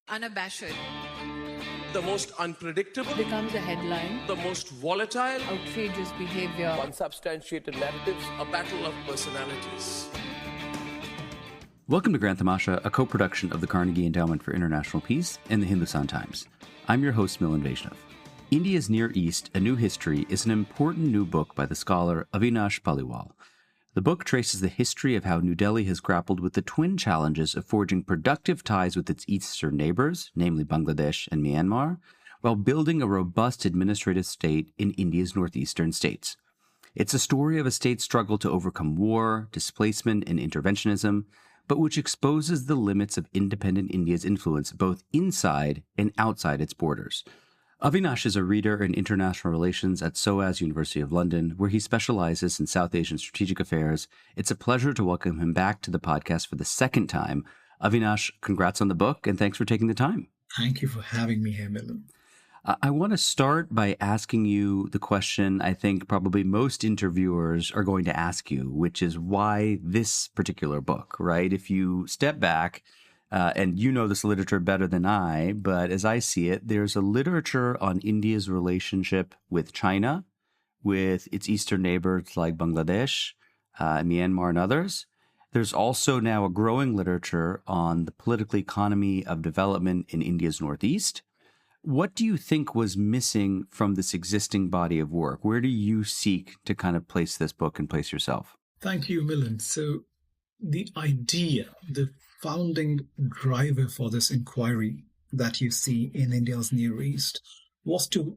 unabashed, the most unpredictable, becomes a headline, the most volatile, outrageous behavior, unsubstantiated narratives, a battle of personalities. Welcome to Grand Tamasha, a co-production of the Carnegie Endowment for International Peace and the Hindutva Times. I'm your host, Milan Vaishnav. India's Near East, A New History is an important new book by the scholar Avinash Paliwal. The book traces the history of how New Delhi has grappled with the twin challenges of forging productive ties with its eastern neighbors, namely Bangladesh and Myanmar, while building a robust administrative state in India's northeastern states. It's a story of a state's struggle to overcome war, displacement, and interventionism, but which exposes the limits of independent India's influence both inside and outside its borders. Avinash is a reader in international relations at SOAS University of London, where he specializes in South Asian strategic affairs. It's a pleasure to welcome him back to the podcast for the second time. Avinash, congrats on the book, and thanks for taking the time. Thank you for having me here, Milan. I want to start by asking you the question I think probably most interviewers are going to ask you, which is why this particular book, right? If you step back, and you know this literature better than I, but as I see it, there's a literature on India's relationship with China, with its eastern neighbors like Bangladesh, Myanmar, and others. There's also now a growing literature on the political economy of development in India's northeast. What do you think was missing from this existing body of work? Where do you seek to kind of place this book and place yourself? Thank you, Milan. So the idea, the founding driver for this inquiry that you see in India's Near East was to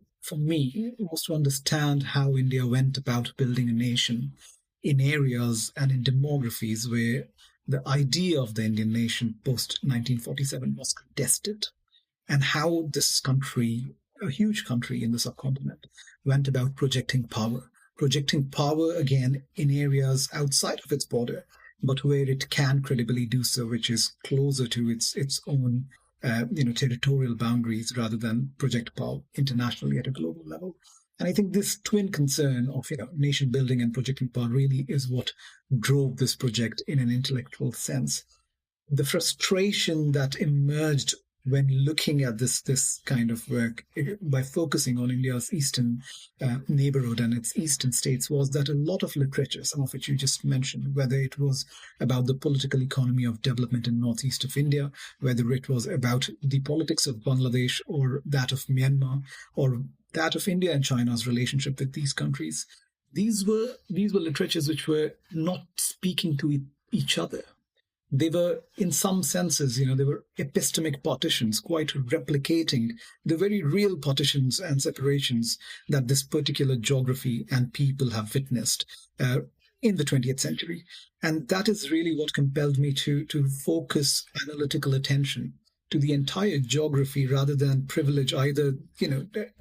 understand how India went about building a nation in areas and in demographies where the idea of the Indian nation post-1947 was contested, and how this country, a huge country in the subcontinent, went about projecting power again in areas outside of its border, but where it can credibly do so, which is closer to its own territorial boundaries rather than project power internationally at a global level. And I think this twin concern of nation building and projecting power really is what drove this project in an intellectual sense. The frustration that emerged when looking at this kind of work by focusing on India's eastern neighborhood and its eastern states was that a lot of literature, some of which you just mentioned, whether it was about the political economy of development in northeast of India, whether it was about the politics of Bangladesh or that of Myanmar or that of India and China's relationship with these countries, these were literatures which were not speaking to each other. They were, in some senses, they were epistemic partitions, quite replicating the very real partitions and separations that this particular geography and people have witnessed in the 20th century. And that is really what compelled me to focus analytical attention to the entire geography rather than privilege either,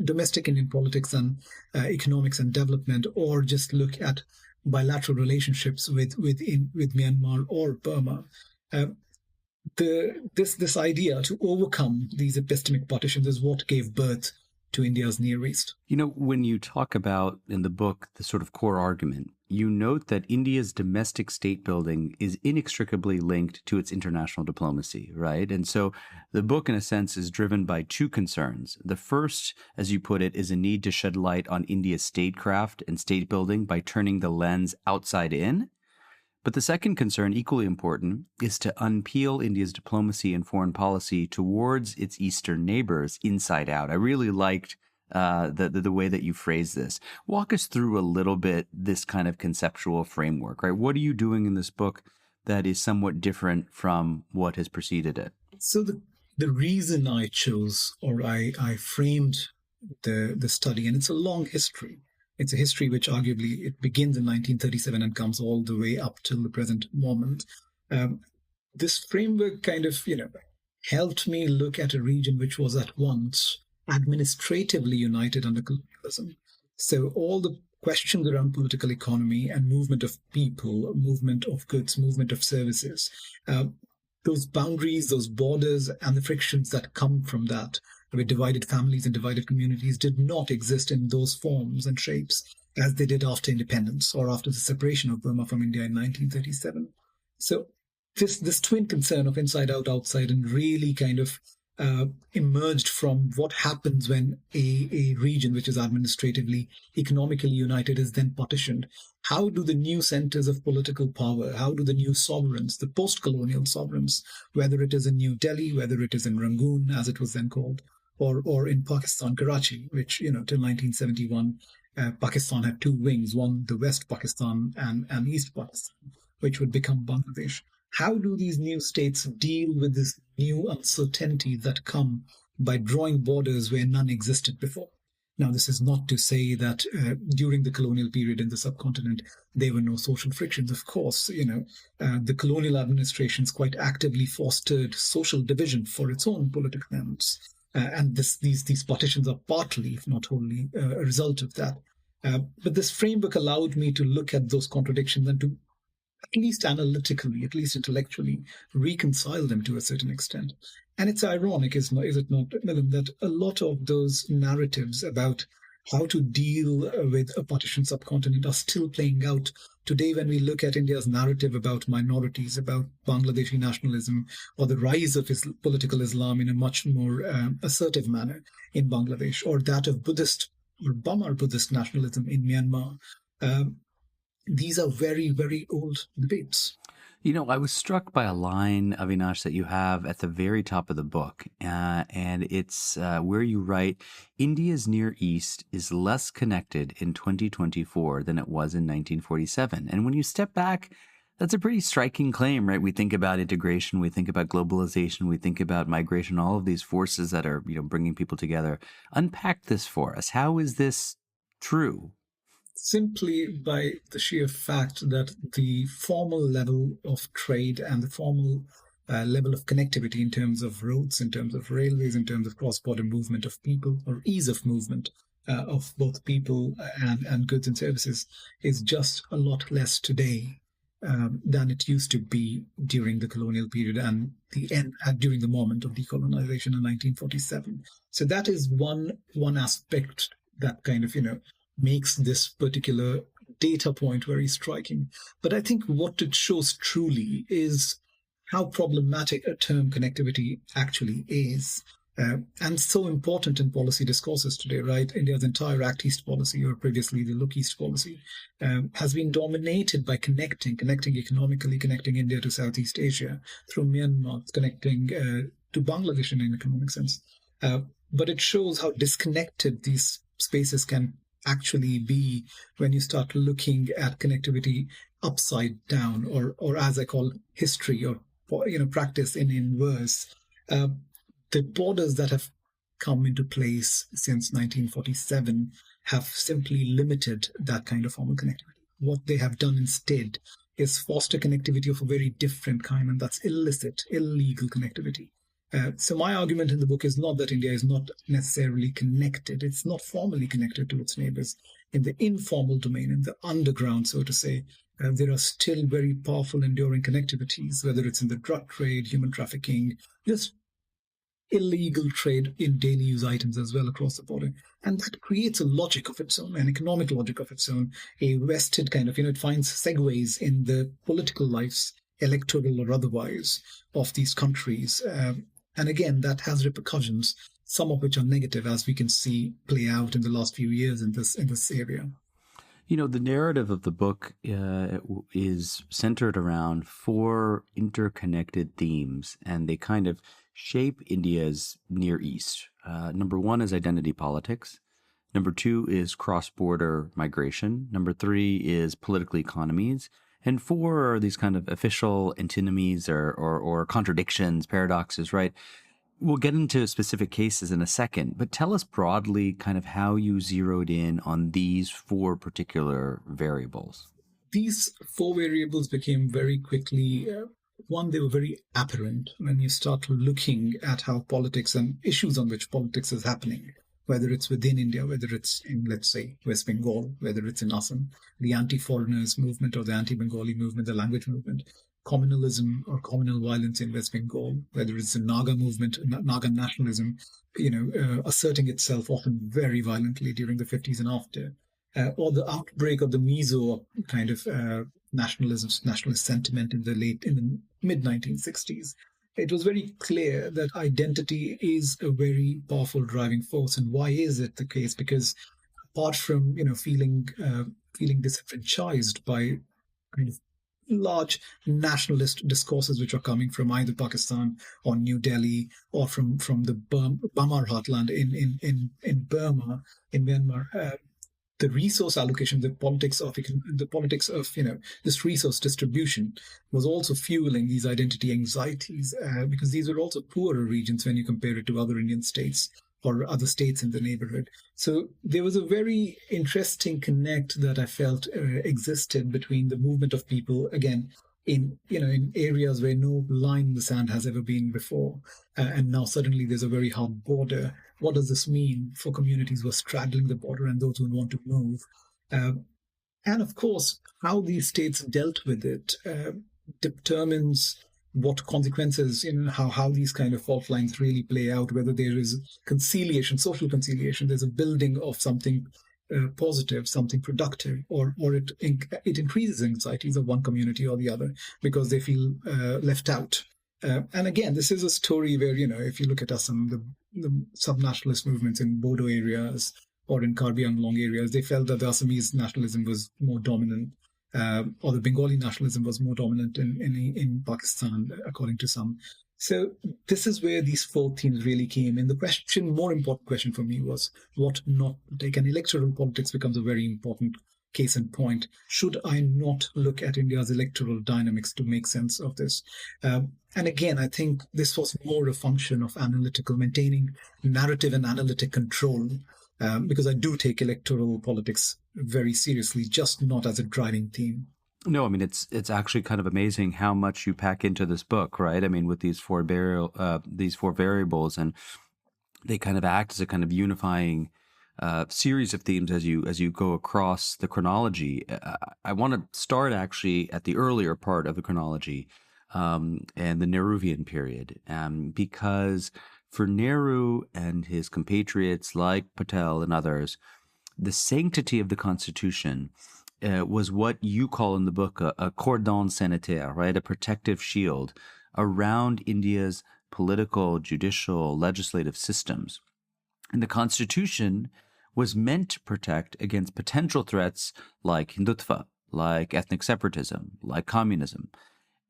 domestic Indian politics and economics and development, or just look at bilateral relationships with Myanmar or Burma. This idea to overcome these epistemic partitions is what gave birth to India's Near East. When you talk about in the book the sort of core argument, you note that India's domestic state building is inextricably linked to its international diplomacy, right? And so the book, in a sense, is driven by two concerns. The first, as you put it, is a need to shed light on India's statecraft and state building by turning the lens outside in. But the second concern, equally important, is to unpeel India's diplomacy and foreign policy towards its eastern neighbors inside out. I really liked the way that you phrase this. Walk us through a little bit this kind of conceptual framework, right? What are you doing in this book that is somewhat different from what has preceded it? So the reason I chose, or I framed the study, and it's a long history. It's a history which arguably it begins in 1937 and comes all the way up till the present moment. This framework kind of, helped me look at a region which was at once administratively united under colonialism. So all the questions around political economy and movement of people, movement of goods, movement of services, those boundaries, those borders, and the frictions that come from that with divided families and divided communities did not exist in those forms and shapes as they did after independence or after the separation of Burma from India in 1937. So this twin concern of inside out, outside, and really kind of emerged from what happens when a region which is administratively, economically united is then partitioned. How do the new centers of political power, how do the new sovereigns, the post-colonial sovereigns, whether it is in New Delhi, whether it is in Rangoon, as it was then called, or in Pakistan, Karachi, which, till 1971, Pakistan had two wings, one the West Pakistan and East Pakistan, which would become Bangladesh. How do these new states deal with this new uncertainty that come by drawing borders where none existed before? Now, this is not to say that during the colonial period in the subcontinent, there were no social frictions. Of course, the colonial administrations quite actively fostered social division for its own political ends. And these partitions are partly, if not wholly, a result of that. But this framework allowed me to look at those contradictions and to at least analytically, at least intellectually, reconcile them to a certain extent. And it's ironic, is it not, Milan, that a lot of those narratives about how to deal with a partitioned subcontinent are still playing out today when we look at India's narrative about minorities, about Bangladeshi nationalism, or the rise of political Islam in a much more assertive manner in Bangladesh, or that of Buddhist or Burma Buddhist nationalism in Myanmar. These are very, very old debates. I was struck by a line, Avinash, that you have at the very top of the book, and it's where you write, India's Near East is less connected in 2024 than it was in 1947. And when you step back, that's a pretty striking claim, right? We think about integration, we think about globalization, we think about migration, all of these forces that are, bringing people together. Unpack this for us. How is this true? Simply by the sheer fact that the formal level of trade and the formal level of connectivity in terms of roads, in terms of railways, in terms of cross-border movement of people, or ease of movement of both people and goods and services, is just a lot less today than it used to be during the colonial period and during the moment of decolonization in 1947. So that is one aspect that kind of, makes this particular data point very striking. But I think what it shows truly is how problematic a term connectivity actually is. And so important in policy discourses today, right? India's entire Act East policy, or previously the Look East policy, has been dominated by connecting economically, connecting India to Southeast Asia, through Myanmar, connecting to Bangladesh in an economic sense. But it shows how disconnected these spaces can actually be when you start looking at connectivity upside down, or as I call history, or practice in inverse. The borders that have come into place since 1947 have simply limited that kind of formal connectivity. What they have done instead is foster connectivity of a very different kind, and that's illicit, illegal connectivity. So my argument in the book is not that India is not necessarily connected. It's not formally connected to its neighbors. In the informal domain, in the underground, so to say, there are still very powerful, enduring connectivities, whether it's in the drug trade, human trafficking, just illegal trade in daily use items as well across the border. And that creates a logic of its own, an economic logic of its own, a vested kind of, it finds segues in the political lives, electoral or otherwise, of these countries. And again, that has repercussions, some of which are negative, as we can see play out in the last few years in this area. The narrative of the book is centered around 4 interconnected themes, and they kind of shape India's Near East. Number 1 is identity politics. Number 2 is cross-border migration. Number 3 is political economies. And 4 are these kind of official antinomies or contradictions, paradoxes, right? We'll get into specific cases in a second, but tell us broadly kind of how you zeroed in on these 4 particular variables. These 4 variables became very quickly, one, they were very apparent when you start looking at how politics and issues on which politics is happening, whether it's within India, whether it's in, let's say, West Bengal, whether it's in Assam, the anti-foreigners movement or the anti-Bengali movement, the language movement, communalism or communal violence in West Bengal, whether it's the Naga movement, Naga nationalism, asserting itself often very violently during the 50s and after, or the outbreak of the Mizo kind of nationalist sentiment in the mid-1960s. it was very clear that identity is a very powerful driving force. And why is it the case? Because apart from feeling disenfranchised by kind of large nationalist discourses which are coming from either Pakistan or New Delhi or from the Bamar heartland in Burma, in Myanmar. The resource allocation, the politics of this resource distribution was also fueling these identity anxieties because these were also poorer regions when you compare it to other Indian states or other states in the neighborhood. So there was a very interesting connect that I felt existed between the movement of people, again, in areas where no line in the sand has ever been before. And now suddenly there's a very hard border. What does this mean for communities who are straddling the border and those who want to move? And of course, how these states dealt with it determines what consequences, how these kind of fault lines really play out, whether there is conciliation, social conciliation, there's a building of something positive, something productive, or it increases anxieties of one community or the other because they feel left out. And again, this is a story where, if you look at Assam, the sub-nationalist movements in Bodo areas or in Karbi Anglong areas, they felt that the Assamese nationalism was more dominant, or the Bengali nationalism was more dominant in Pakistan, according to some. So this is where these four themes really came in. The more important question for me was what not to take. And electoral politics becomes a very important case in point. Should I not look at India's electoral dynamics to make sense of this? And again, I think this was more a function of maintaining narrative and analytic control, because I do take electoral politics very seriously, just not as a driving theme. No, I mean, it's actually kind of amazing how much you pack into this book, right? I mean, with these four variables, and they kind of act as a kind of unifying series of themes as you go across the chronology. I want to start actually at the earlier part of the chronology, and the Nehruvian period, because for Nehru and his compatriots like Patel and others, the sanctity of the Constitution was what you call in the book a cordon sanitaire, right? A protective shield around India's political, judicial, legislative systems. And the Constitution was meant to protect against potential threats like Hindutva, like ethnic separatism, like communism.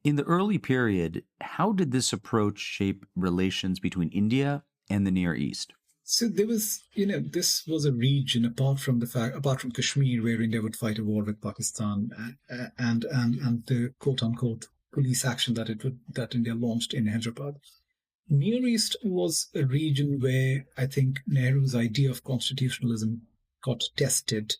In the early period, how did this approach shape relations between India and the Near East? So there was, this was a region apart from Kashmir, where India would fight a war with Pakistan, and the quote unquote police action that India launched in Hyderabad. Near East was a region where I think Nehru's idea of constitutionalism got tested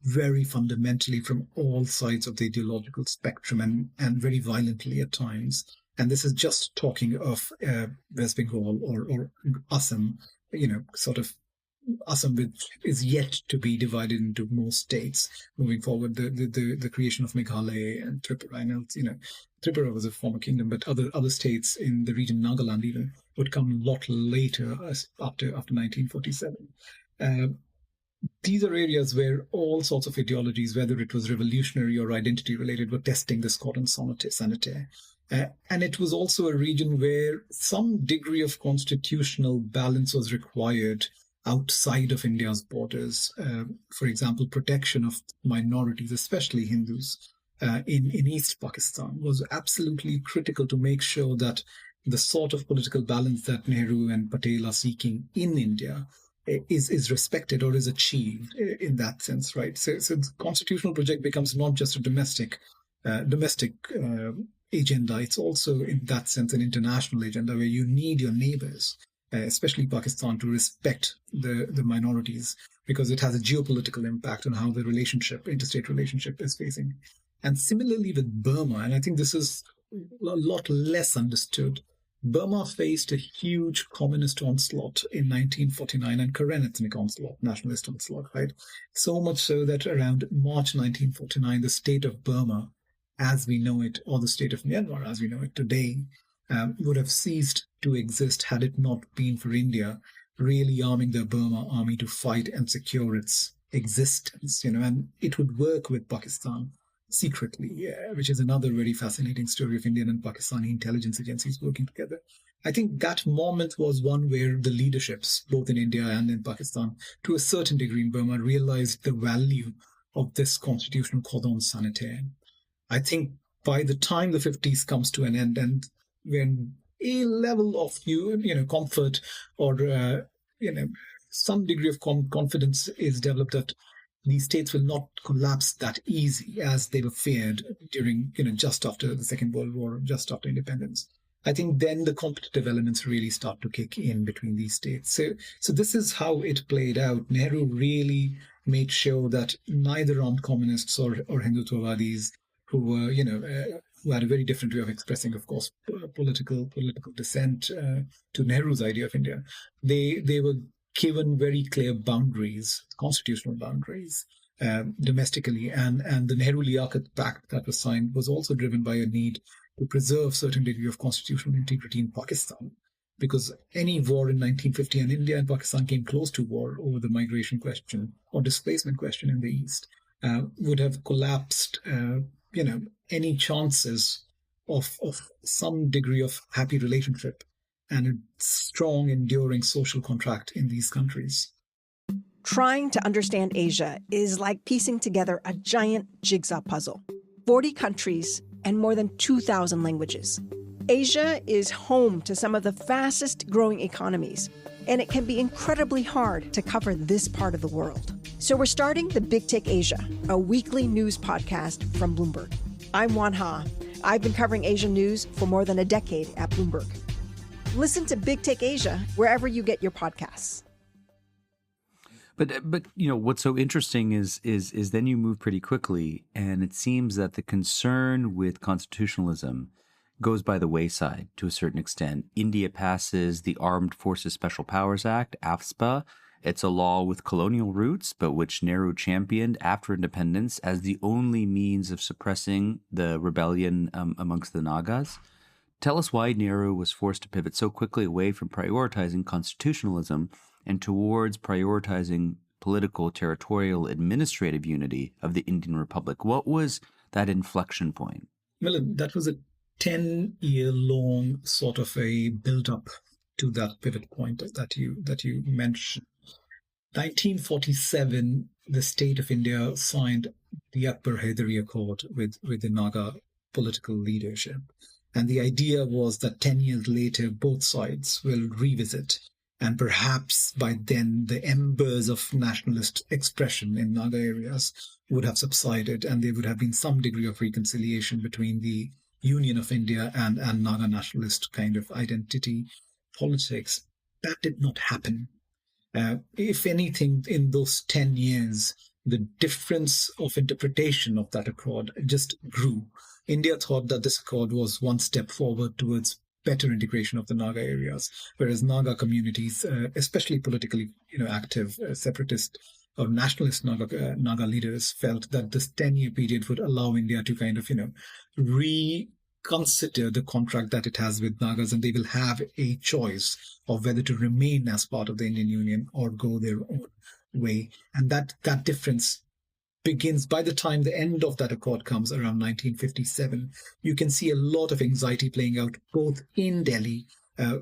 very fundamentally from all sides of the ideological spectrum, and very violently at times. And this is just talking of West Bengal or Assam. Sort of Assam, which is yet to be divided into more states moving forward. The creation of Meghalaya and Tripura, and Tripura was a former kingdom, but other states in the region, Nagaland even, would come a lot later, after 1947. These are areas where all sorts of ideologies, whether it was revolutionary or identity related, were testing this cordon sanitaire. And it was also a region where some degree of constitutional balance was required outside of India's borders. For example, protection of minorities, especially Hindus, in East Pakistan was absolutely critical to make sure that the sort of political balance that Nehru and Patel are seeking in India is respected or is achieved in that sense, right? So the constitutional project becomes not just a domestic agenda. It's also, in that sense, an international agenda where you need your neighbors, especially Pakistan, to respect the minorities, because it has a geopolitical impact on how the interstate relationship is facing. And similarly with Burma, and I think this is a lot less understood, Burma faced a huge communist onslaught in 1949 and Karen ethnic onslaught, nationalist onslaught, right? So much so that around March 1949, the state of Burma, as we know it, or the state of Myanmar, as we know it today, would have ceased to exist had it not been for India really arming the Burma army to fight and secure its existence, and it would work with Pakistan secretly, which is another very fascinating story of Indian and Pakistani intelligence agencies working together. I think that moment was one where the leaderships, both in India and in Pakistan, to a certain degree in Burma, realized the value of this constitutional cordon sanitaire. I think by the time the 50s comes to an end, and when a level of comfort or some degree of confidence is developed that these states will not collapse that easy as they were feared during just after the Second World War, just after independence. I think then the competitive elements really start to kick in between these states. So this is how it played out. Nehru really made sure that neither armed communists or Hindutvavadis, who were who had a very different way of expressing, of course, political dissent to Nehru's idea of India, they were given very clear boundaries, constitutional boundaries, domestically, and the Nehru-Liaquat Pact that was signed was also driven by a need to preserve certain degree of constitutional integrity in Pakistan, because any war in 1950, and India and Pakistan came close to war over the migration question or displacement question in the East, would have collapsed, any chances of some degree of happy relationship and a strong, enduring social contract in these countries. Trying to understand Asia is like piecing together a giant jigsaw puzzle. 40 countries and more than 2,000 languages. Asia is home to some of the fastest growing economies, and it can be incredibly hard to cover this part of the world. So we're starting the Big Take Asia, a weekly news podcast from Bloomberg. I'm Wan Ha. I've been covering Asian news for more than a decade at Bloomberg. Listen to Big Take Asia wherever you get your podcasts. But what's so interesting is then you move pretty quickly, and it seems that the concern with constitutionalism goes by the wayside to a certain extent. India passes the Armed Forces Special Powers Act, AFSPA. It's a law with colonial roots, but which Nehru championed after independence as the only means of suppressing the rebellion amongst the Nagas. Tell us why Nehru was forced to pivot so quickly away from prioritizing constitutionalism and towards prioritizing political, territorial, administrative unity of the Indian Republic. What was that inflection point? Milan, that was a 10-year-long sort of a build-up to that pivot point that you mentioned. 1947, the state of India signed the Akbar Hyderabad Accord with the Naga political leadership. And the idea was that 10 years later, both sides will revisit. And perhaps by then, the embers of nationalist expression in Naga areas would have subsided, and there would have been some degree of reconciliation between the Union of India and Naga nationalist kind of identity politics. That did not happen. If anything, in those 10 years, the difference of interpretation of that accord just grew. India thought that this accord was one step forward towards better integration of the Naga areas, whereas Naga communities, especially politically active separatist or nationalist Naga leaders, felt that this 10-year period would allow India to kind of reconsider the contract that it has with Nagas, and they will have a choice of whether to remain as part of the Indian Union or go their own way. And that difference begins by the time the end of that accord comes around 1957. You can see a lot of anxiety playing out both in Delhi,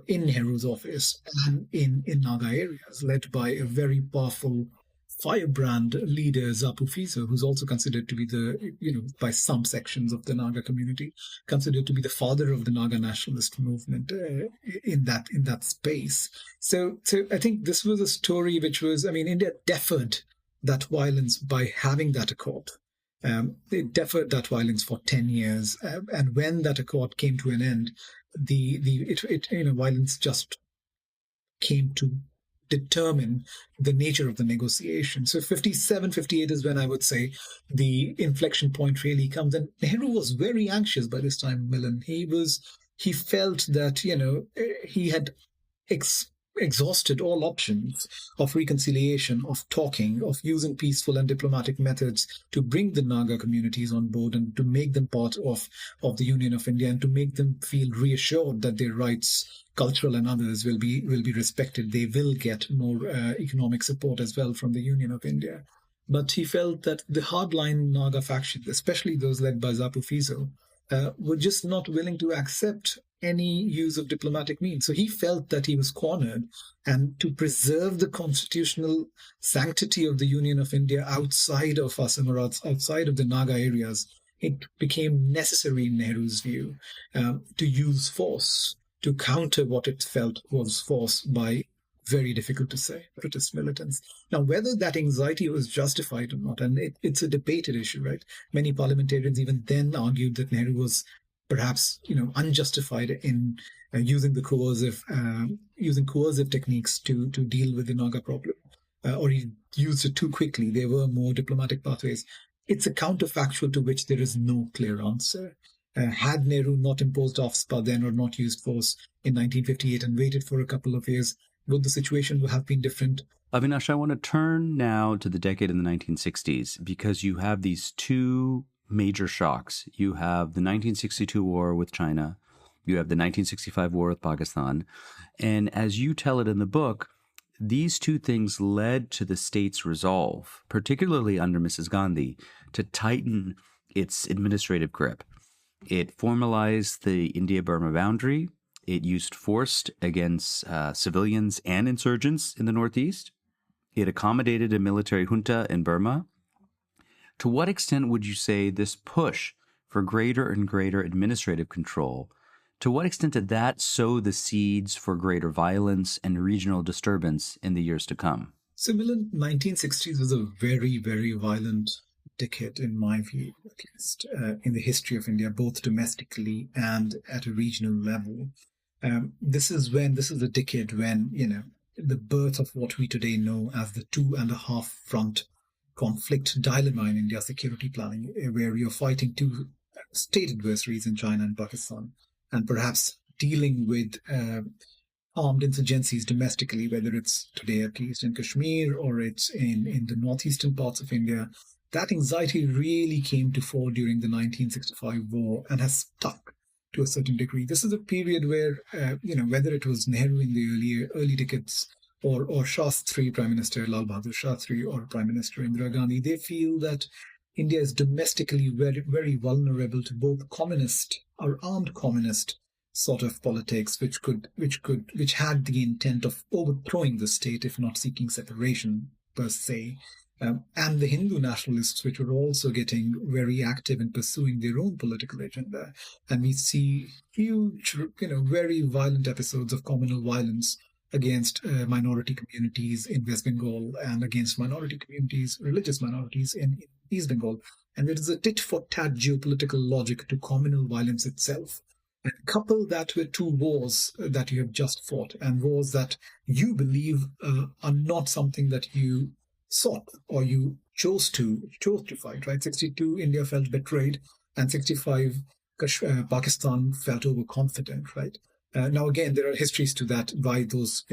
in Nehru's office, and in Naga areas, led by a very powerful firebrand leader, Zapu Fiza, who's also considered to be by some sections of the Naga community, considered to be the father of the Naga nationalist movement in that space. So I think this was a story which was, India deferred that violence by having that accord. They deferred that violence for 10 years. And when that accord came to an end, violence just came to determine the nature of the negotiation. So 57, 58 is when I would say the inflection point really comes. And Nehru was very anxious by this time, Milan. He felt that, he had exhausted all options of reconciliation, of talking, of using peaceful and diplomatic methods to bring the Naga communities on board and to make them part of the Union of India, and to make them feel reassured that their rights, cultural and others, will be respected. They will get more economic support as well from the Union of India. But he felt that the hardline Naga faction, especially those led by Zapu Fizo, were just not willing to accept any use of diplomatic means. So he felt that he was cornered, and to preserve the constitutional sanctity of the Union of India outside of Asamarats, outside of the Naga areas, it became necessary, in Nehru's view, to use force to counter what it felt was force by, very difficult to say, British militants. Now, whether that anxiety was justified or not, and it's a debated issue, right? Many parliamentarians even then argued that Nehru was perhaps, unjustified in using coercive techniques to deal with the Naga problem, or he used it too quickly. There were more diplomatic pathways. It's a counterfactual to which there is no clear answer. Had Nehru not imposed OFSPA then, or not used force in 1958 and waited for a couple of years, would the situation have been different? Avinash, I want to turn now to the decade in the 1960s, because you have these two major shocks. You have the 1962 war with China. You have the 1965 war with Pakistan. And as you tell it in the book, these two things led to the state's resolve, particularly under Mrs. Gandhi, to tighten its administrative grip. It formalized the India-Burma boundary. It used force against civilians and insurgents in the Northeast. It accommodated a military junta in Burma. To what extent would you say this push for greater and greater administrative control, to what extent did that sow the seeds for greater violence and regional disturbance in the years to come? So, Milan, 1960s was a very, very violent decade, in my view, at least, in the history of India, both domestically and at a regional level. This is a decade when, the birth of what we today know as the 2.5 front conflict dilemma in India's security planning, where you're fighting two state adversaries in China and Pakistan, and perhaps dealing with armed insurgencies domestically, whether it's today at least in Kashmir or it's in the northeastern parts of India. That anxiety really came to fore during the 1965 war and has stuck to a certain degree. This is a period where, whether it was Nehru in the early decades or Shastri, Prime Minister Lal Bahadur Shastri, or Prime Minister Indira Gandhi, they feel that India is domestically very, very vulnerable to both communist or armed communist sort of politics, which had the intent of overthrowing the state, if not seeking separation per se. And the Hindu nationalists, which were also getting very active in pursuing their own political agenda. And we see huge, very violent episodes of communal violence against minority communities in West Bengal and against minority communities, religious minorities in East Bengal. And there is a tit-for-tat geopolitical logic to communal violence itself. And couple that with two wars that you have just fought, and wars that you believe are not something that you sought or you chose to fight, right? 62, India felt betrayed, and 65, Pakistan felt overconfident, right? Now, again, there are histories to that, why those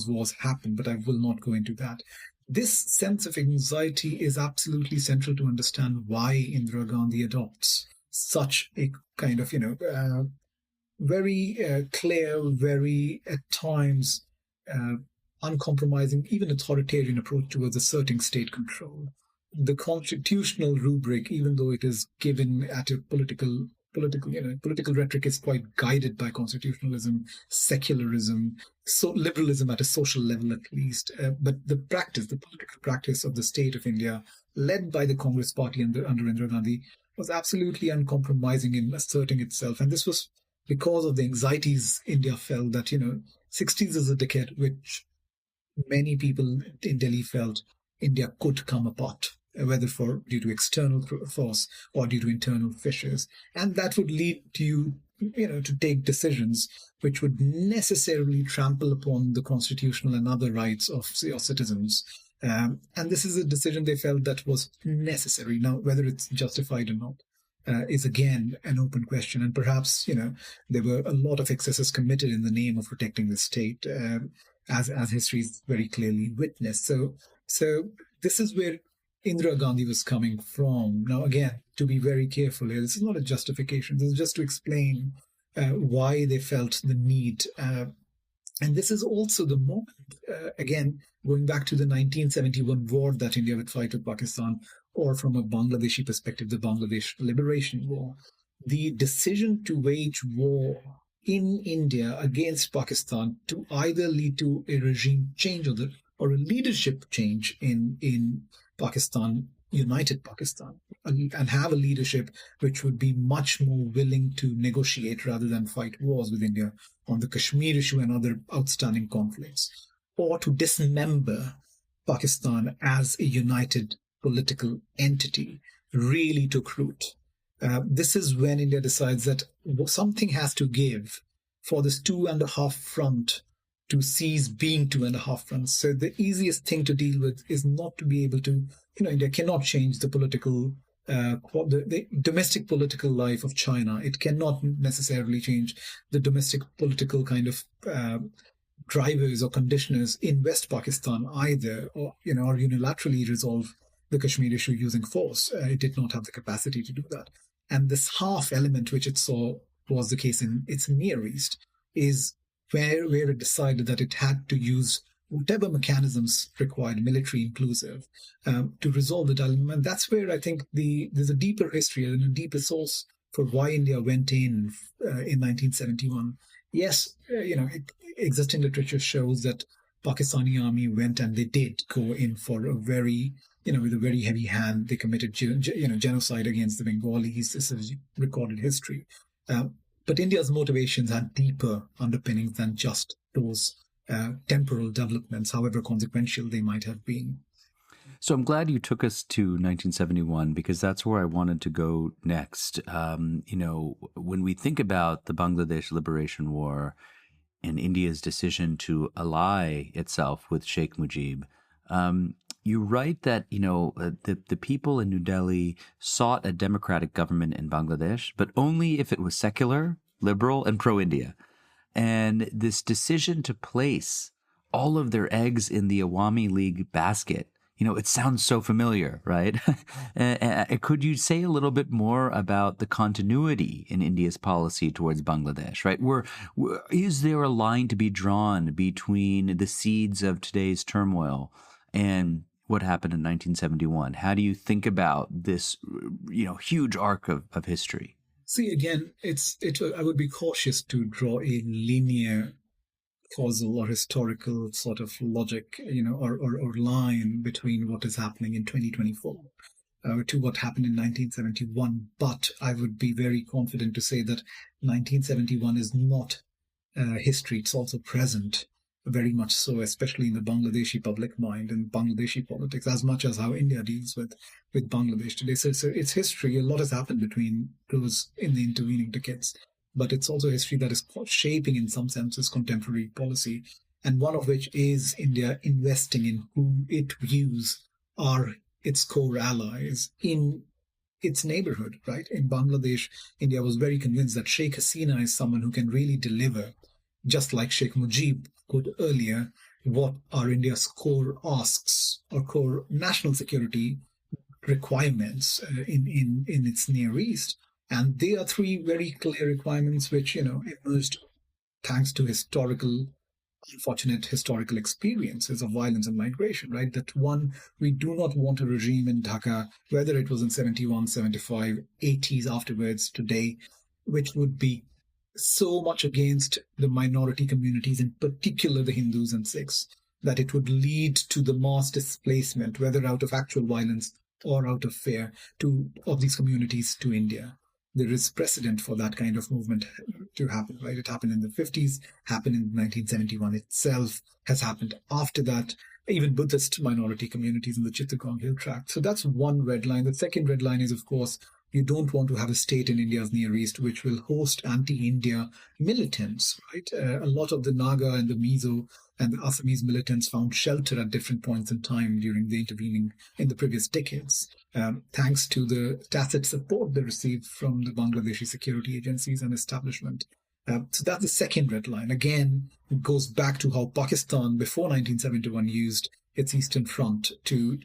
wars happened, but I will not go into that. This sense of anxiety is absolutely central to understand why Indira Gandhi adopts such a kind of, very clear, very, at times, uncompromising, even authoritarian approach towards asserting state control. The constitutional rubric, even though it is given at a political rhetoric, is quite guided by constitutionalism, secularism, so liberalism at a social level at least. But the political practice of the state of India, led by the Congress Party under Indira Gandhi, was absolutely uncompromising in asserting itself. And this was because of the anxieties India felt that, 60s is a decade which many people in Delhi felt India could come apart, whether due to external force or due to internal fissures. And that would lead to you, to take decisions which would necessarily trample upon the constitutional and other rights of your citizens. And this is a decision they felt that was necessary. Now, whether it's justified or not is again an open question. And perhaps, there were a lot of excesses committed in the name of protecting the state, as history's very clearly witnessed. So this is where Indira Gandhi was coming from. Now, again, to be very careful here, this is not a justification. This is just to explain why they felt the need And this is also the moment, again, going back to the 1971 war that India would fight with Pakistan, or from a Bangladeshi perspective, the Bangladesh Liberation War. The decision to wage war in India against Pakistan to either lead to a regime change or a leadership change in Pakistan, united Pakistan, and have a leadership which would be much more willing to negotiate rather than fight wars with India on the Kashmir issue and other outstanding conflicts, or to dismember Pakistan as a united political entity, really took root. This is when India decides that something has to give for this 2.5 front to cease being 2.5 fronts. So the easiest thing to deal with is not to be able to, India cannot change the political, the domestic political life of China. It cannot necessarily change the domestic political kind of drivers or conditioners in West Pakistan either, or unilaterally resolve the Kashmir issue using force. It did not have the capacity to do that. And this half element, which it saw was the case in its Near East, is where it decided that it had to use whatever mechanisms required, military inclusive, to resolve the dilemma. And that's where I think there's a deeper history and a deeper source for why India went in 1971. Yes, existing literature shows that Pakistani army went, and they did go in for a very, with a very heavy hand. They committed, genocide against the Bengalis. This is recorded history. But India's motivations had deeper underpinnings than just those temporal developments, however consequential they might have been. So I'm glad you took us to 1971, because that's where I wanted to go next. When we think about the Bangladesh Liberation War and India's decision to ally itself with Sheikh Mujib, you write that, the people in New Delhi sought a democratic government in Bangladesh, but only if it was secular, liberal, and pro-India. And this decision to place all of their eggs in the Awami League basket, it sounds so familiar, right? Could you say a little bit more about the continuity in India's policy towards Bangladesh, right? Is there a line to be drawn between the seeds of today's turmoil and what happened in 1971? How do you think about this, huge arc of history? See, again, I would be cautious to draw a linear causal or historical sort of logic, or line between what is happening in 2024 to what happened in 1971. But I would be very confident to say that 1971 is not history. It's also present, very much so, especially in the Bangladeshi public mind and Bangladeshi politics, as much as how India deals with Bangladesh today. So it's history. A lot has happened between those in the intervening decades. But it's also history that is shaping, in some senses, contemporary policy, and one of which is India investing in who it views are its core allies in its neighborhood, right? In Bangladesh, India was very convinced that Sheikh Hasina is someone who can really deliver, just like Sheikh Mujib could earlier, what are India's core asks or core national security requirements in its Near East. And they are three very clear requirements which, emerged thanks to unfortunate historical experiences of violence and migration, right? That one, we do not want a regime in Dhaka, whether it was in 71, 75, 80s afterwards, today, which would be so much against the minority communities, in particular the Hindus and Sikhs, that it would lead to the mass displacement, whether out of actual violence or out of fear, of these communities to India. There is precedent for that kind of movement to happen, right? It happened in the 50s, happened in 1971 itself, has happened after that, even Buddhist minority communities in the Chittagong Hill Tract. So that's one red line. The second red line is, of course, you don't want to have a state in India's Near East which will host anti-India militants, right? A lot of the Naga and the Mizo and the Assamese militants found shelter at different points in time during in the previous decades, thanks to the tacit support they received from the Bangladeshi security agencies and establishment. So that's the second red line. Again, it goes back to how Pakistan before 1971 used its Eastern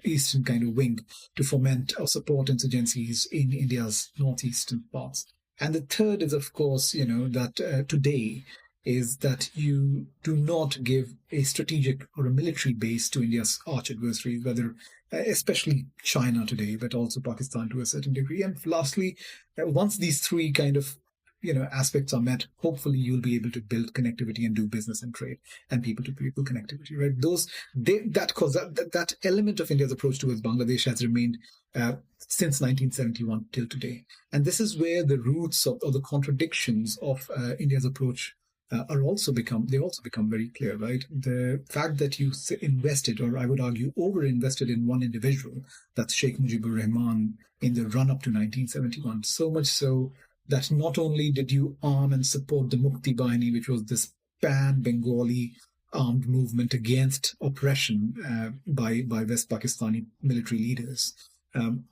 Eastern kind of wing to foment or support insurgencies in India's northeastern parts. And the third is, of course, that today is that you do not give a strategic or a military base to India's arch adversaries, whether especially China today, but also Pakistan to a certain degree. And lastly, once these three kind of aspects are met, hopefully you'll be able to build connectivity and do business and trade and people to people connectivity, right? That element of India's approach towards Bangladesh has remained since 1971 till today. And this is where the roots of the contradictions of India's approach also become very clear, right? The fact that you invested, or I would argue over-invested in one individual, that's Sheikh Mujibur Rahman, in the run-up to 1971, so much so that not only did you arm and support the Mukti Bahini, which was this pan-Bengali armed movement against oppression by West Pakistani military leaders,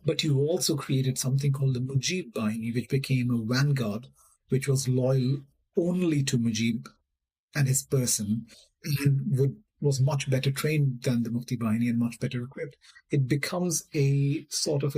but you also created something called the Mujib Bahini, which became a vanguard, which was loyal only to Mujib and his person, and was much better trained than the Mukti Bahini and much better equipped. It becomes a sort of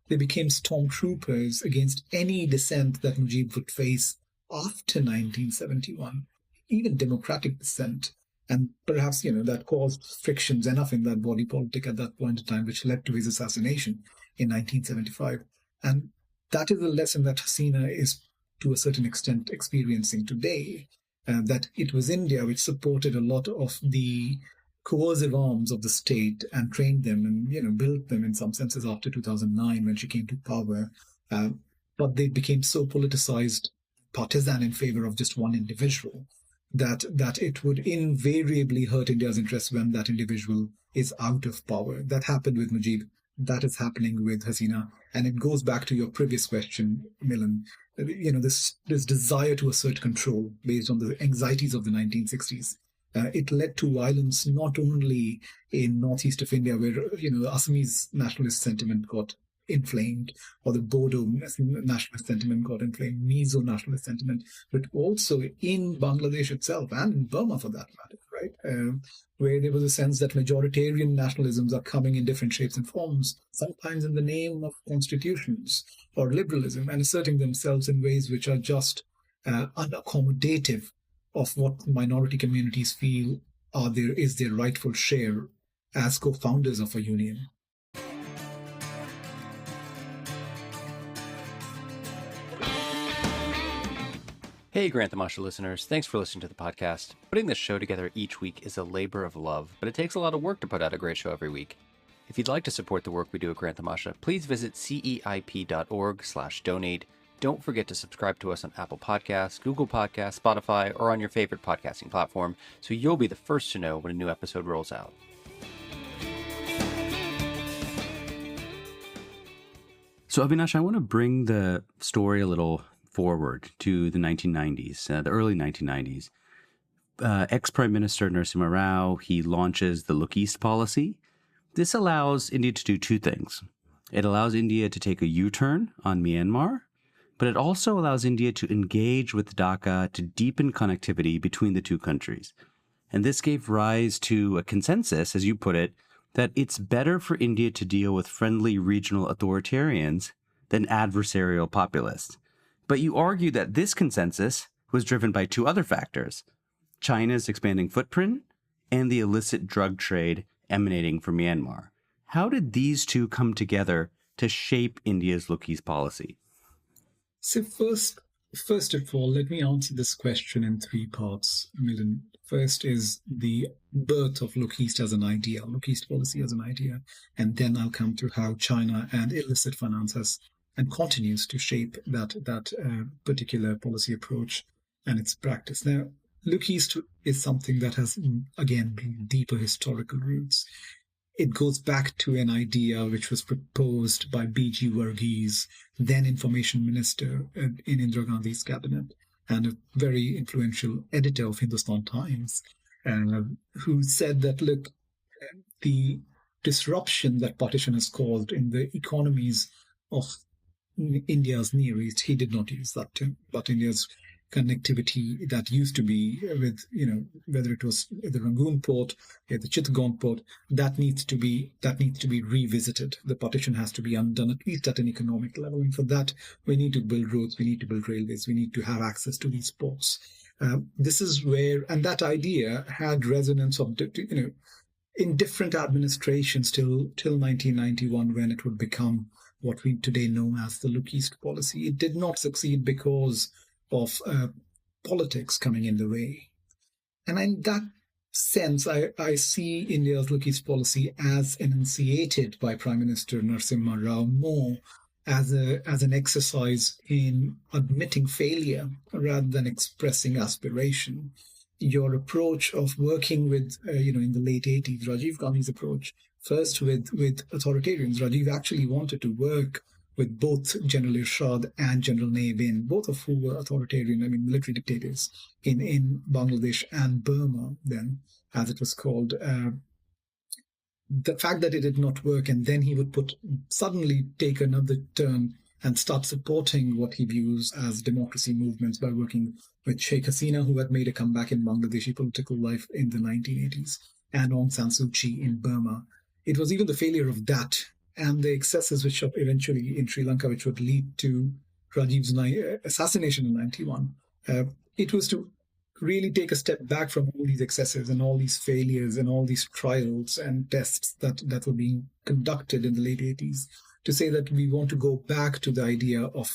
they became stormtroopers against any dissent that Mujib would face after 1971, even democratic dissent. And perhaps, that caused frictions enough in that body politic at that point in time, which led to his assassination in 1975. And that is a lesson that Hasina is, to a certain extent, experiencing today, that it was India which supported a lot of the coercive arms of the state and trained them and built them in some senses after 2009 when she came to power, but they became so politicized, partisan in favor of just one individual, that it would invariably hurt India's interests when that individual is out of power. That happened with Mujib. That is happening with Hasina, and it goes back to your previous question, Milan. This desire to assert control based on the anxieties of the 1960s. It led to violence not only in northeast of India, where the Assamese nationalist sentiment got inflamed, or the Bodo nationalist sentiment got inflamed, Mizo nationalist sentiment, but also in Bangladesh itself and in Burma for that matter, right? Where there was a sense that majoritarian nationalisms are coming in different shapes and forms, sometimes in the name of constitutions or liberalism, and asserting themselves in ways which are just unaccommodative of what minority communities feel is their rightful share as co-founders of a union. Hey, Grant the Masha listeners, thanks for listening to the podcast. Putting this show together each week is a labor of love, but it takes a lot of work to put out a great show every week. If you'd like to support the work we do at Grant the Masha, please visit ceip.org/donate. Don't forget to subscribe to us on Apple Podcasts, Google Podcasts, Spotify, or on your favorite podcasting platform, so you'll be the first to know when a new episode rolls out. So, Avinash, I want to bring the story a little forward to the 1990s, the early 1990s. Ex-Prime Minister Narasimha Rao, he launches the Look East policy. This allows India to do two things. It allows India to take a U-turn on Myanmar, but it also allows India to engage with Dhaka to deepen connectivity between the two countries. And this gave rise to a consensus, as you put it, that it's better for India to deal with friendly regional authoritarians than adversarial populists. But you argue that this consensus was driven by two other factors: China's expanding footprint and the illicit drug trade emanating from Myanmar. How did these two come together to shape India's Look East policy? So first of all, let me answer this question in three parts, Milan. First is the birth of Look East as an idea, Look East policy as an idea, and then I'll come to how China and illicit finance has and continues to shape that particular policy approach and its practice. Now, Look East is something that has, again, deeper historical roots. It goes back to an idea which was proposed by B.G. Varghese, then information minister in Indira Gandhi's cabinet, and a very influential editor of Hindustan Times, who said that, look, the disruption that partition has caused in the economies of India's Near East, he did not use that term, but India's connectivity that used to be with, whether it was the Rangoon port, the Chittagong port, that needs to be revisited. The partition has to be undone, at least at an economic level. And for that, we need to build roads, we need to build railways, we need to have access to these ports. This is where, and that idea had resonance of, in different administrations till 1991, when it would become what we today know as the Look East policy. It did not succeed because of politics coming in the way. And in that sense, I see India's Look East policy as enunciated by Prime Minister Narasimha Rao more as an exercise in admitting failure rather than expressing aspiration. Your approach of working with, in the late 80s, Rajiv Gandhi's approach, first with authoritarians. Rajiv actually wanted to work with both General Irshad and General Ne Win, both of who were authoritarian, military dictators in Bangladesh and Burma, then, as it was called. The fact that it did not work, and then he would suddenly take another turn and start supporting what he views as democracy movements by working with Sheikh Hasina, who had made a comeback in Bangladeshi political life in the 1980s, and Aung San Suu Kyi in Burma. It was even the failure of that and the excesses which eventually in Sri Lanka, which would lead to Rajiv's assassination in 91. It was to really take a step back from all these excesses and all these failures and all these trials and tests that were being conducted in the late 80s, to say that we want to go back to the idea of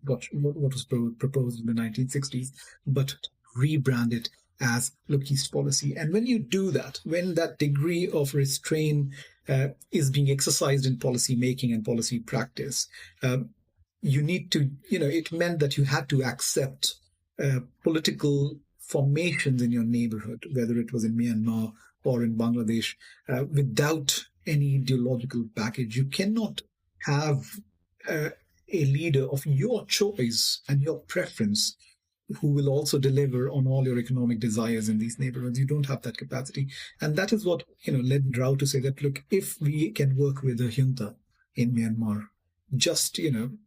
what was proposed in the 1960s, but rebrand it as Look East policy. And when you do that, when that degree of restraint is being exercised in policy making and policy practice, you need to, it meant that you had to accept political formations in your neighborhood, whether it was in Myanmar or in Bangladesh, without any ideological baggage. You cannot have a leader of your choice and your preference who will also deliver on all your economic desires in these neighborhoods. You don't have that capacity. And that is what, led Rao to say that, look, if we can work with the junta in Myanmar, just, in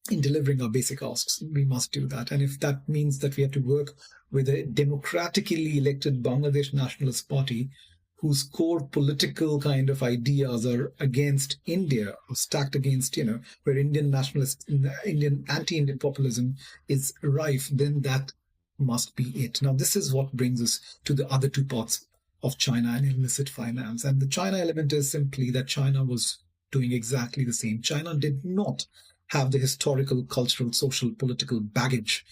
delivering our basic asks, we must do that. And if that means that we have to work with a democratically elected Bangladesh Nationalist Party whose core political kind of ideas are against India, or stacked against, where Indian nationalist, Indian anti-Indian populism is rife, then that must be it. Now, this is what brings us to the other two parts of China and illicit finance. And the China element is simply that China was doing exactly the same. China did not have the historical, cultural, social, political baggage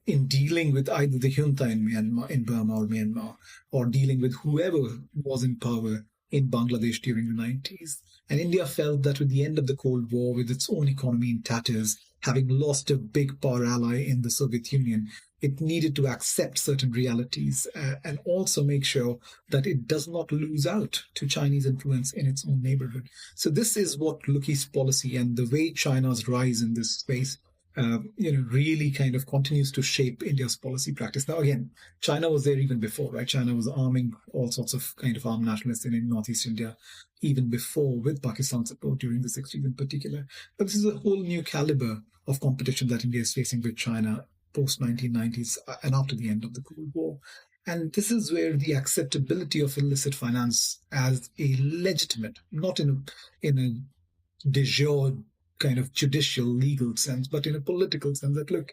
in dealing with either the junta in Myanmar, in Burma or Myanmar, or dealing with whoever was in power in Bangladesh during the 90s. And India felt that with the end of the Cold War, with its own economy in tatters, having lost a big power ally in the Soviet Union, it needed to accept certain realities and also make sure that it does not lose out to Chinese influence in its own neighborhood. So this is what Look East policy and the way China's rise in this space really kind of continues to shape India's policy practice. Now, again, China was there even before, right? China was arming all sorts of kind of armed nationalists in Northeast India even before, with Pakistan support during the 60s in particular. But this is a whole new caliber of competition that India is facing with China post-1990s and after the end of the Cold War. And this is where the acceptability of illicit finance as a legitimate, not in a de jure kind of judicial legal sense, but in a political sense, that look,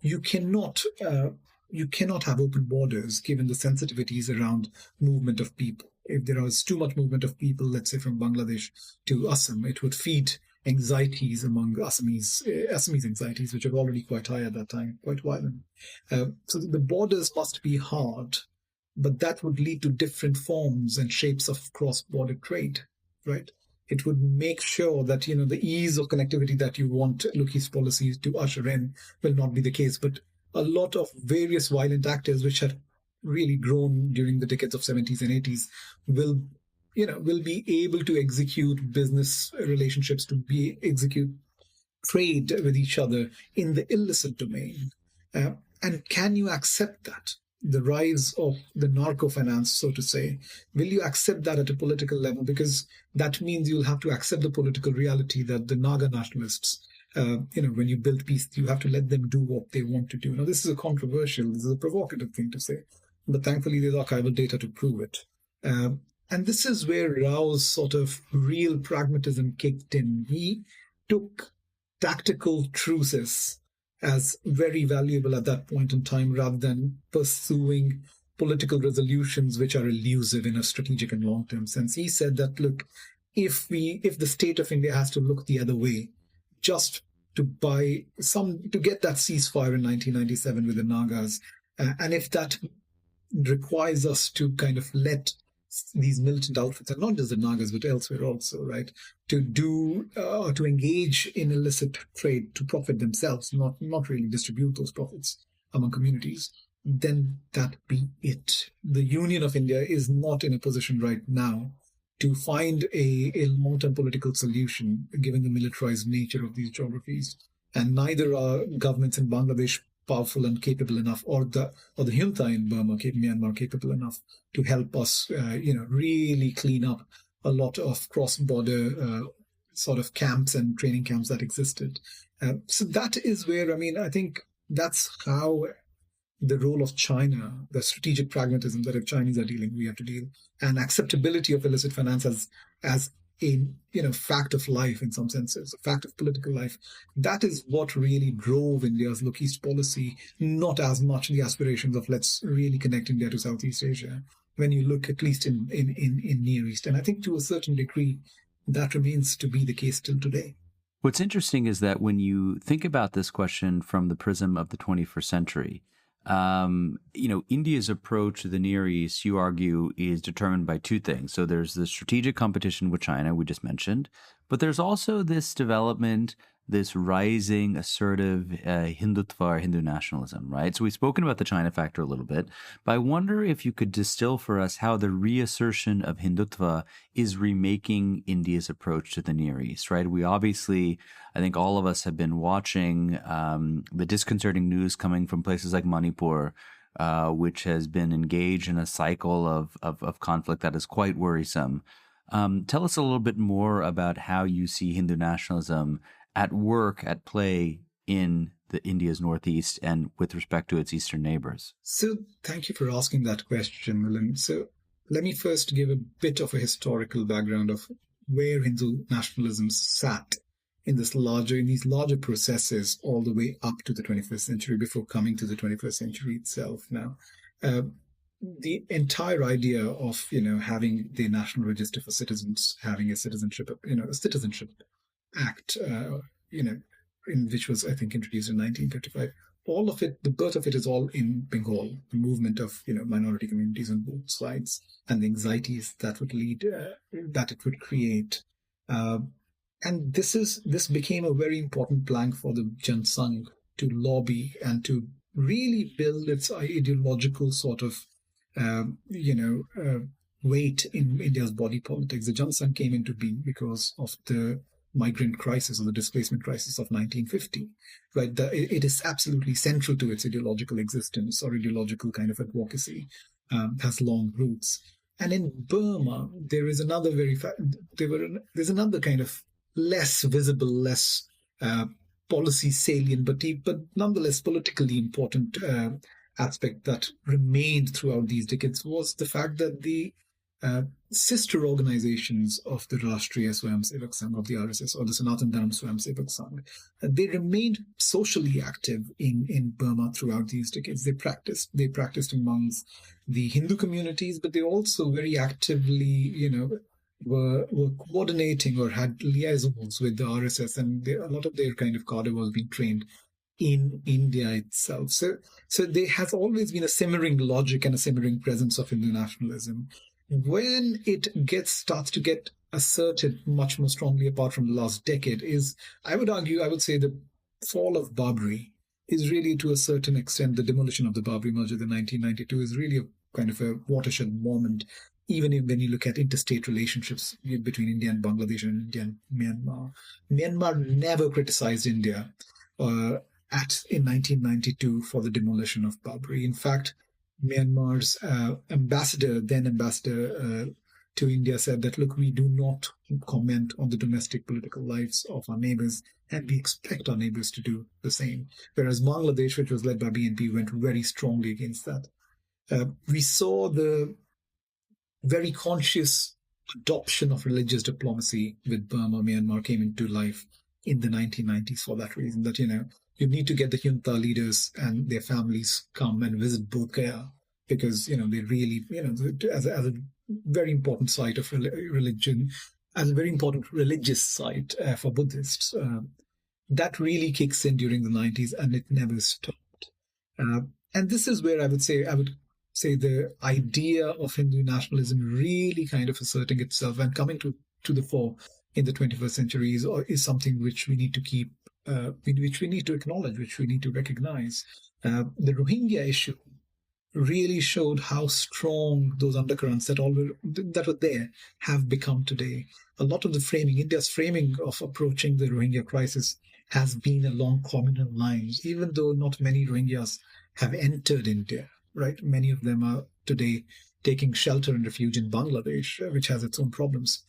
you cannot have open borders given the sensitivities around movement of people. If there is too much movement of people, let's say from Bangladesh to Assam, it would feed anxieties among Assamese anxieties, which are already quite high at that time, quite violent. So the borders must be hard, but that would lead to different forms and shapes of cross-border trade, right? It would make sure that, the ease of connectivity that you want Look East policies to usher in will not be the case. But a lot of various violent actors, which had really grown during the decades of 70s and 80s, will be able to execute business relationships, to execute trade with each other in the illicit domain. And can you accept that? The rise of the narco finance, so to say, will you accept that at a political level? Because that means you'll have to accept the political reality that the Naga nationalists, when you build peace, you have to let them do what they want to do. Now, this is this is a provocative thing to say, but thankfully there's archival data to prove it. And this is where Rao's sort of real pragmatism kicked in. He took tactical truces as very valuable at that point in time, rather than pursuing political resolutions which are elusive in a strategic and long-term sense. He said that, look, if the state of India has to look the other way, just to get that ceasefire in 1997 with the Nagas, and if that requires us to kind of let these militant outfits, and not just the Nagas but elsewhere also, right, to engage in illicit trade to profit themselves, not really distribute those profits among communities, then that be it. The Union of India is not in a position right now to find a long-term political solution, given the militarized nature of these geographies. And neither are governments in Bangladesh powerful and capable enough, or the junta in Burma, Myanmar, capable enough to help us, really clean up a lot of cross-border sort of camps and training camps that existed. So that is where, I think that's how the role of China, the strategic pragmatism that if Chinese are dealing, we have to deal, and acceptability of illicit finance as a fact of life in some senses, a fact of political life. That is what really drove India's Look East policy, not as much the aspirations of let's really connect India to Southeast Asia, when you look at least in Near East. And I think to a certain degree, that remains to be the case till today. What's interesting is that when you think about this question from the prism of the 21st century, India's approach to the Near East, you argue, is determined by two things. So there's the strategic competition with China, we just mentioned, but there's also this development, this rising assertive Hindutva or Hindu nationalism, right? So we've spoken about the China factor a little bit, but I wonder if you could distill for us how the reassertion of Hindutva is remaking India's approach to the Near East, right? We obviously, I think all of us have been watching the disconcerting news coming from places like Manipur, which has been engaged in a cycle of conflict that is quite worrisome. Tell us a little bit more about how you see Hindu nationalism at work, at play in India's Northeast and with respect to its eastern neighbors. So thank you for asking that question, Milan. So let me first give a bit of a historical background of where Hindu nationalism sat in these larger processes all the way up to the 21st century before coming to the 21st century itself. Now, the entire idea of having the National Register for Citizens, having a citizenship Act, which was, I think, introduced in 1935. All of it, the birth of it is all in Bengal, the movement of, minority communities on both sides and the anxieties that would that it would create. And this became a very important plank for the Jansangh to lobby and to really build its ideological sort of, weight in India's body politics. The Jansangh came into being because of the migrant crisis or the displacement crisis of 1950, right? It is absolutely central to its ideological existence or ideological kind of advocacy, has long roots. And in Burma, there is another there's another kind of less visible, less policy salient, but nonetheless politically important aspect that remained throughout these decades was the fact that the sister organizations of the Rashtriya Swayamsevak Sangh, of the RSS, or the Sanatan Dharma Swayamsevak Sangh, they remained socially active in Burma throughout these decades. They practiced amongst the Hindu communities, but they also very actively, were coordinating or had liaisons with the RSS, and a lot of their kind of cadre was being trained in India itself. So there has always been a simmering logic and a simmering presence of Hindu nationalism. When it starts to get asserted much more strongly, apart from the last decade, is, I would say the fall of Babri is really, to a certain extent, the demolition of the Babri Masjid in 1992 is really a kind of a watershed moment, even when you look at interstate relationships between India and Bangladesh and India and Myanmar. Myanmar never criticized India in 1992 for the demolition of Babri. In fact, Myanmar's then ambassador to India said that, look, we do not comment on the domestic political lives of our neighbors, and we expect our neighbors to do the same. Whereas Bangladesh, which was led by BNP, went very strongly against that. We saw the very conscious adoption of religious diplomacy with Burma. Myanmar came into life in the 1990s for that reason, that, you need to get the junta leaders and their families come and visit Bodh Gaya, because, they really, as a very important site of religion, as a very important religious site for Buddhists. That really kicks in during the 90s, and it never stopped. And this is where I would say the idea of Hindu nationalism really kind of asserting itself and coming to the fore in the 21st century is something which we need to keep, which we need to acknowledge, which we need to recognize. The Rohingya issue really showed how strong those undercurrents that were there have become today. A lot of the framing, India's framing of approaching the Rohingya crisis has been along communal lines, even though not many Rohingyas have entered India, right? Many of them are today taking shelter and refuge in Bangladesh, which has its own problems.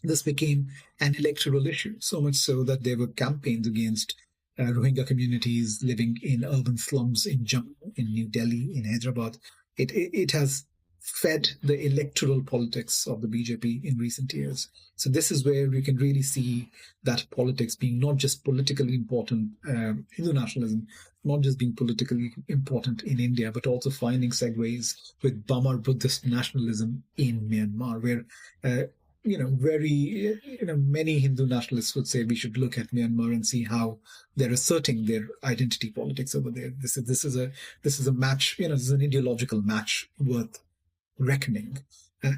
This became an electoral issue, so much so that there were campaigns against Rohingya communities living in urban slums in Jammu, in New Delhi, in Hyderabad. It has fed the electoral politics of the BJP in recent years. So this is where we can really see that politics being not just politically important, Hindu nationalism, not just being politically important in India, but also finding segues with Burma Buddhist nationalism in Myanmar, where many Hindu nationalists would say we should look at Myanmar and see how they're asserting their identity politics over there. This is a match. This is an ideological match worth reckoning.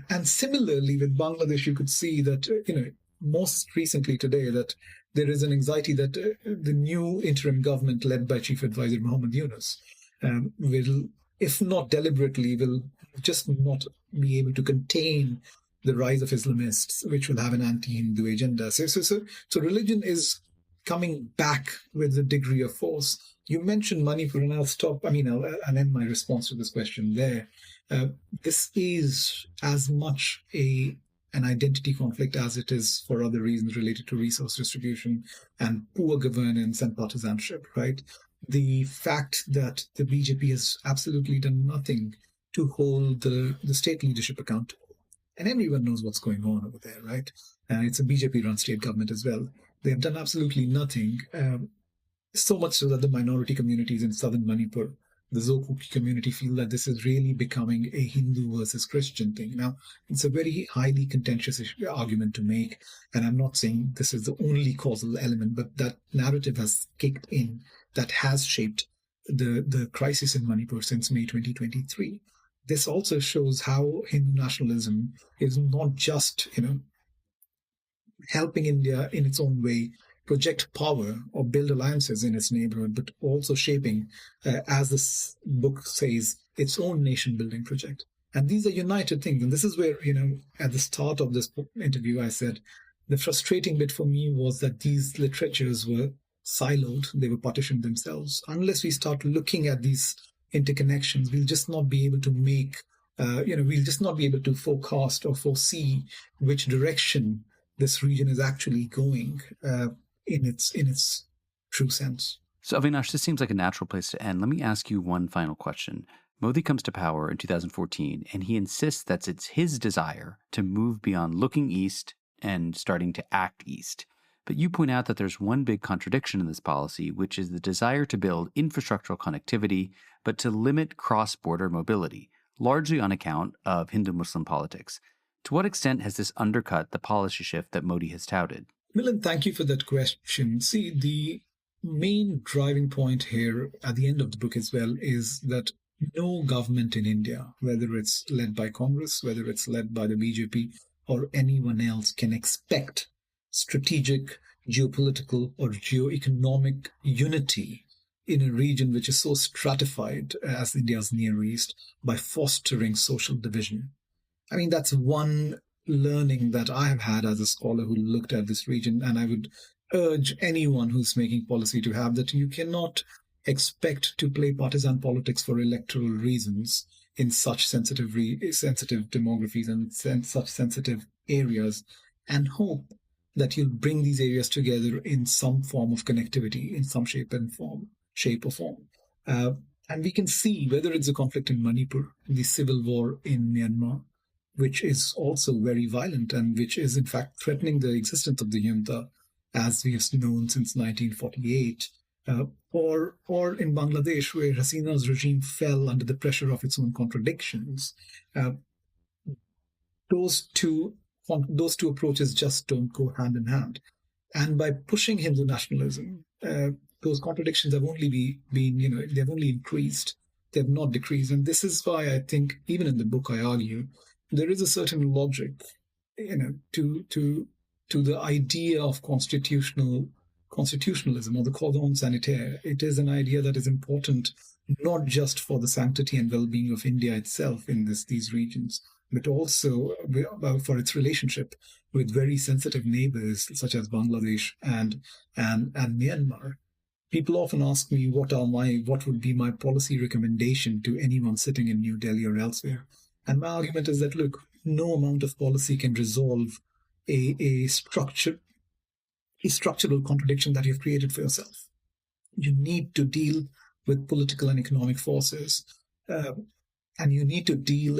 And similarly with Bangladesh, you could see that most recently today that there is an anxiety that the new interim government led by Chief Advisor Muhammad Yunus will, if not deliberately, will just not be able to contain the rise of Islamists, which will have an anti-Hindu agenda. So religion is coming back with a degree of force. You mentioned Manipur, and I'll end my response to this question there. This is as much an identity conflict as it is for other reasons related to resource distribution and poor governance and partisanship, right? The fact that the BJP has absolutely done nothing to hold the state leadership accountable. And everyone knows what's going on over there, right? It's a BJP-run state government as well. They have done absolutely nothing, so much so that the minority communities in southern Manipur, the Zokuki community, feel that this is really becoming a Hindu versus Christian thing. Now, it's a very highly contentious argument to make, and I'm not saying this is the only causal element, but that narrative has kicked in that has shaped the crisis in Manipur since May 2023. This also shows how Hindu nationalism is not just, helping India in its own way project power or build alliances in its neighborhood, but also shaping, as this book says, its own nation-building project. And these are united things. And this is where, at the start of this interview, I said the frustrating bit for me was that these literatures were siloed. They were partitioned themselves. Unless we start looking at these interconnections, we'll just not be able to make, we'll just not be able to forecast or foresee which direction this region is actually going in its true sense. So Avinash, this seems like a natural place to end. Let me ask you one final question. Modi comes to power in 2014, and he insists that it's his desire to move beyond looking east and starting to act east. But you point out that there's one big contradiction in this policy, which is the desire to build infrastructural connectivity, but to limit cross-border mobility, largely on account of Hindu-Muslim politics. To what extent has this undercut the policy shift that Modi has touted? Milan, thank you for that question. See, the main driving point here at the end of the book as well is that no government in India, whether it's led by Congress, whether it's led by the BJP or anyone else, can expect strategic, geopolitical or geoeconomic unity in a region which is so stratified as India's Near East by fostering social division. I mean, that's one learning that I have had as a scholar who looked at this region, and I would urge anyone who's making policy to have that. You cannot expect to play partisan politics for electoral reasons in such sensitive demographies and such sensitive areas and hope that you'll bring these areas together in some form of connectivity, in some shape or form. And we can see whether it's a conflict in Manipur, the civil war in Myanmar, which is also very violent and which is in fact threatening the existence of the junta as we have known since 1948, or in Bangladesh, where Hasina's regime fell under the pressure of its own contradictions. Those two approaches just don't go hand in hand. And by pushing Hindu nationalism, those contradictions have only they've only increased. They have not decreased. And this is why I think, even in the book, I argue there is a certain logic, to the idea of constitutionalism or the cordon sanitaire. It is an idea that is important not just for the sanctity and well-being of India itself in these regions, but also for its relationship with very sensitive neighbors such as Bangladesh and Myanmar. People often ask me what would be my policy recommendation to anyone sitting in New Delhi or elsewhere. And my argument is that, look, no amount of policy can resolve a structural contradiction that you've created for yourself. You need to deal with political and economic forces, and you need to deal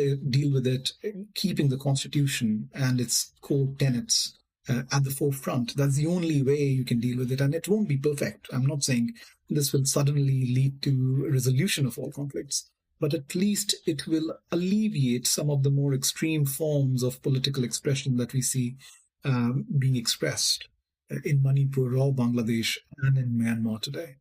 with it, keeping the Constitution and its core tenets at the forefront. That's the only way you can deal with it, and it won't be perfect. I'm not saying this will suddenly lead to a resolution of all conflicts, but at least it will alleviate some of the more extreme forms of political expression that we see being expressed in Manipur or Bangladesh and in Myanmar today.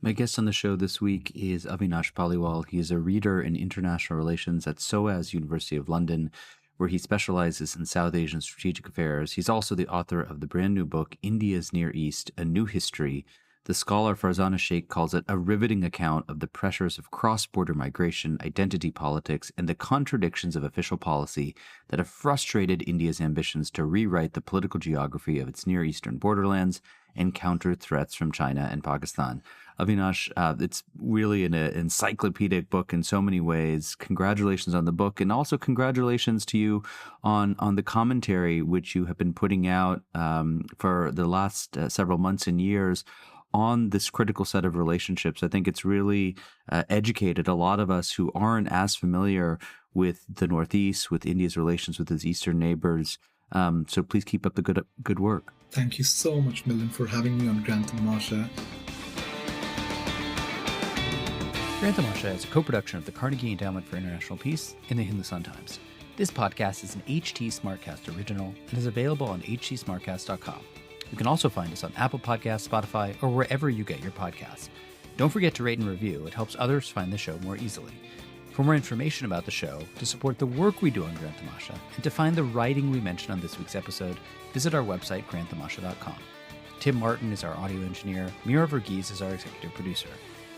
My guest on the show this week is Avinash Paliwal. He is a reader in international relations at SOAS University of London, where he specializes in South Asian strategic affairs. He's also the author of the brand new book, India's Near East, A New History. The scholar Farzana Sheikh calls it a riveting account of the pressures of cross-border migration, identity politics, and the contradictions of official policy that have frustrated India's ambitions to rewrite the political geography of its Near Eastern borderlands and counter threats from China and Pakistan. Avinash, it's really an encyclopedic book in so many ways. Congratulations on the book, and also congratulations to you on the commentary which you have been putting out for the last several months and years on this critical set of relationships. I think it's really educated a lot of us who aren't as familiar with the Northeast, with India's relations with its eastern neighbors. So please keep up the good work. Thank you so much, Milan, for having me on Grand Tamasha. Grand Tamasha is a co-production of the Carnegie Endowment for International Peace and the Hindutva Times. This podcast is an HT Smartcast original and is available on htsmartcast.com. You can also find us on Apple Podcasts, Spotify, or wherever you get your podcasts. Don't forget to rate and review. It helps others find the show more easily. For more information about the show, to support the work we do on Grand Tamasha, and to find the writing we mentioned on this week's episode, visit our website, grandtamasha.com. Tim Martin is our audio engineer. Mira Verghese is our executive producer.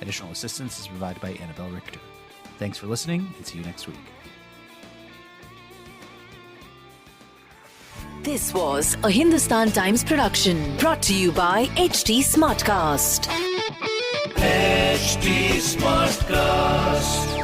Additional assistance is provided by Annabelle Richter. Thanks for listening, and see you next week. This was a Hindustan Times production brought to you by HT Smartcast. HT Smartcast.